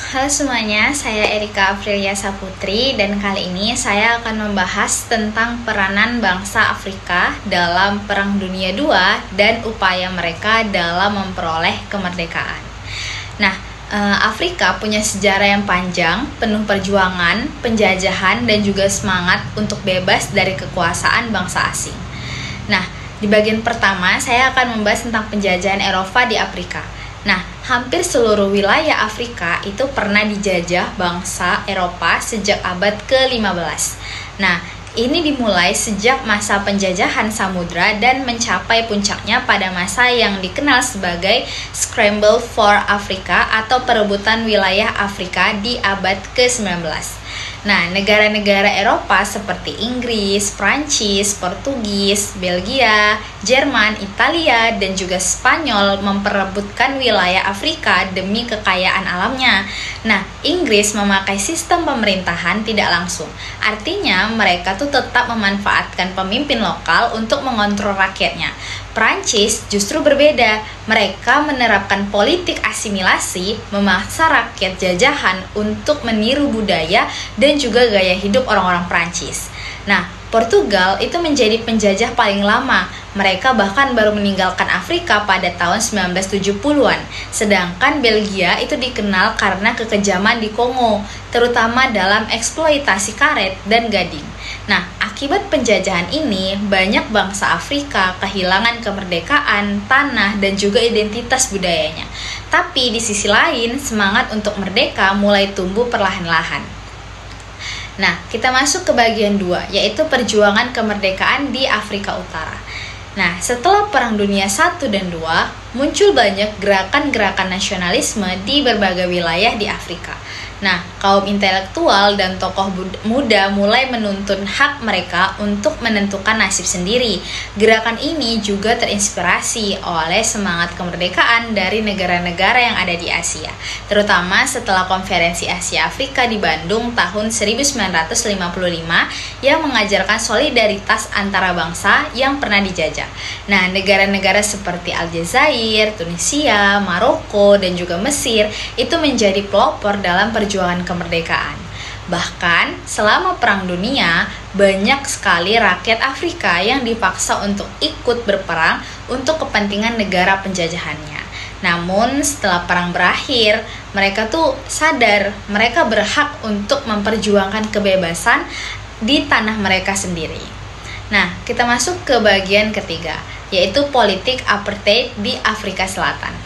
Halo semuanya, saya Erika Aprilia Saputri dan kali ini saya akan membahas tentang peranan bangsa Afrika dalam Perang Dunia II dan upaya mereka dalam memperoleh kemerdekaan. Nah, Afrika punya sejarah yang panjang, penuh perjuangan, penjajahan, dan juga semangat untuk bebas dari kekuasaan bangsa asing. Nah, di bagian pertama saya akan membahas tentang penjajahan Eropa di Afrika. Nah, hampir seluruh wilayah Afrika itu pernah dijajah bangsa Eropa sejak abad ke-15. Nah, ini dimulai sejak masa penjajahan samudra dan mencapai puncaknya pada masa yang dikenal sebagai Scramble for Africa atau perebutan wilayah Afrika di abad ke-19. Nah, negara-negara Eropa seperti Inggris, Prancis, Portugis, Belgia, Jerman, Italia, dan juga Spanyol memperebutkan wilayah Afrika demi kekayaan alamnya. Nah, Inggris memakai sistem pemerintahan tidak langsung. Artinya, mereka tuh tetap memanfaatkan pemimpin lokal untuk mengontrol rakyatnya. Prancis justru berbeda. Mereka menerapkan politik asimilasi, memaksa rakyat jajahan untuk meniru budaya dan juga gaya hidup orang-orang Prancis. Nah, Portugal itu menjadi penjajah paling lama. Mereka bahkan baru meninggalkan Afrika pada tahun 1970-an. Sedangkan Belgia itu dikenal karena kekejaman di Kongo, terutama dalam eksploitasi karet dan gading. Nah, akibat penjajahan ini, banyak bangsa Afrika kehilangan kemerdekaan, tanah, dan juga identitas budayanya. Tapi di sisi lain, semangat untuk merdeka mulai tumbuh perlahan-lahan. Nah, kita masuk ke bagian 2, yaitu perjuangan kemerdekaan di Afrika Utara. Nah, setelah Perang Dunia I dan II, muncul banyak gerakan-gerakan nasionalisme di berbagai wilayah di Afrika. Nah, kaum intelektual dan tokoh muda mulai menuntun hak mereka untuk menentukan nasib sendiri. Gerakan ini juga terinspirasi oleh semangat kemerdekaan dari negara-negara yang ada di Asia, terutama setelah Konferensi Asia Afrika di Bandung tahun 1955 yang mengajarkan solidaritas antara bangsa yang pernah dijajah. Nah, negara-negara seperti Aljazair, Tunisia, Maroko, dan juga Mesir itu menjadi pelopor dalam perjuangan kemerdekaan. Bahkan, selama Perang Dunia, banyak sekali rakyat Afrika yang dipaksa untuk ikut berperang untuk kepentingan negara penjajahannya. Namun, setelah perang berakhir, mereka tuh sadar mereka berhak untuk memperjuangkan kebebasan di tanah mereka sendiri. Nah, kita masuk ke bagian ketiga, yaitu politik apartheid di Afrika Selatan.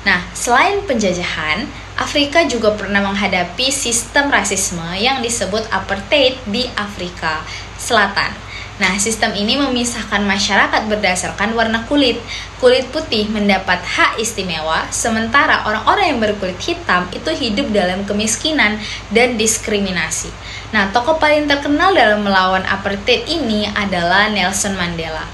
Nah, selain penjajahan, Afrika juga pernah menghadapi sistem rasisme yang disebut apartheid di Afrika Selatan. Nah, sistem ini memisahkan masyarakat berdasarkan warna kulit. Kulit putih mendapat hak istimewa, sementara orang-orang yang berkulit hitam itu hidup dalam kemiskinan dan diskriminasi. Nah, tokoh paling terkenal dalam melawan apartheid ini adalah Nelson Mandela.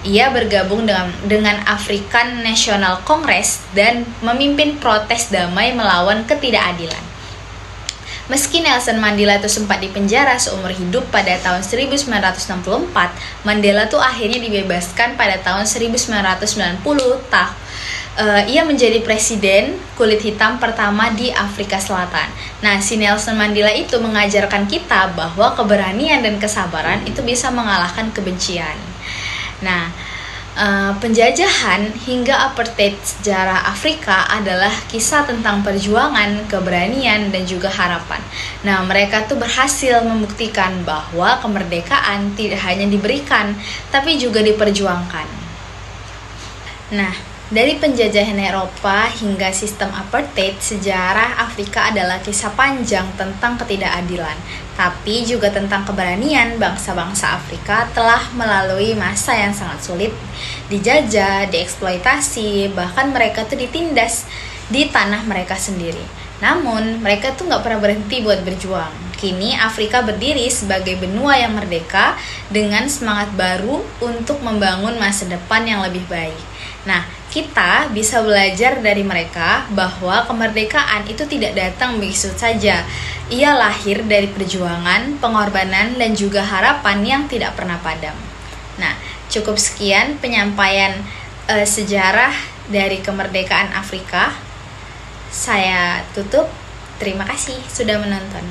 Ia bergabung dengan African National Congress dan memimpin protes damai melawan ketidakadilan. Meski Nelson Mandela itu sempat dipenjara seumur hidup pada tahun 1964, Mandela tuh akhirnya dibebaskan pada tahun 1990. Ia menjadi presiden kulit hitam pertama di Afrika Selatan. Nah, si Nelson Mandela itu mengajarkan kita bahwa keberanian dan kesabaran itu bisa mengalahkan kebencian. Nah, penjajahan hingga apartheid sejarah Afrika adalah kisah tentang perjuangan, keberanian, dan juga harapan. Nah, mereka tuh berhasil membuktikan bahwa kemerdekaan tidak hanya diberikan, tapi juga diperjuangkan. Nah, dari penjajahan Eropa hingga sistem apartheid, sejarah Afrika adalah kisah panjang tentang ketidakadilan, tapi juga tentang keberanian bangsa-bangsa Afrika telah melalui masa yang sangat sulit, dijajah, dieksploitasi, bahkan mereka tuh ditindas di tanah mereka sendiri. Namun, mereka tuh gak pernah berhenti buat berjuang. Kini, Afrika berdiri sebagai benua yang merdeka dengan semangat baru untuk membangun masa depan yang lebih baik. Nah, kita bisa belajar dari mereka bahwa kemerdekaan itu tidak datang begitu saja. Ia lahir dari perjuangan, pengorbanan, dan juga harapan yang tidak pernah padam. Nah, cukup sekian penyampaian sejarah dari kemerdekaan Afrika. Saya tutup. Terima kasih sudah menonton.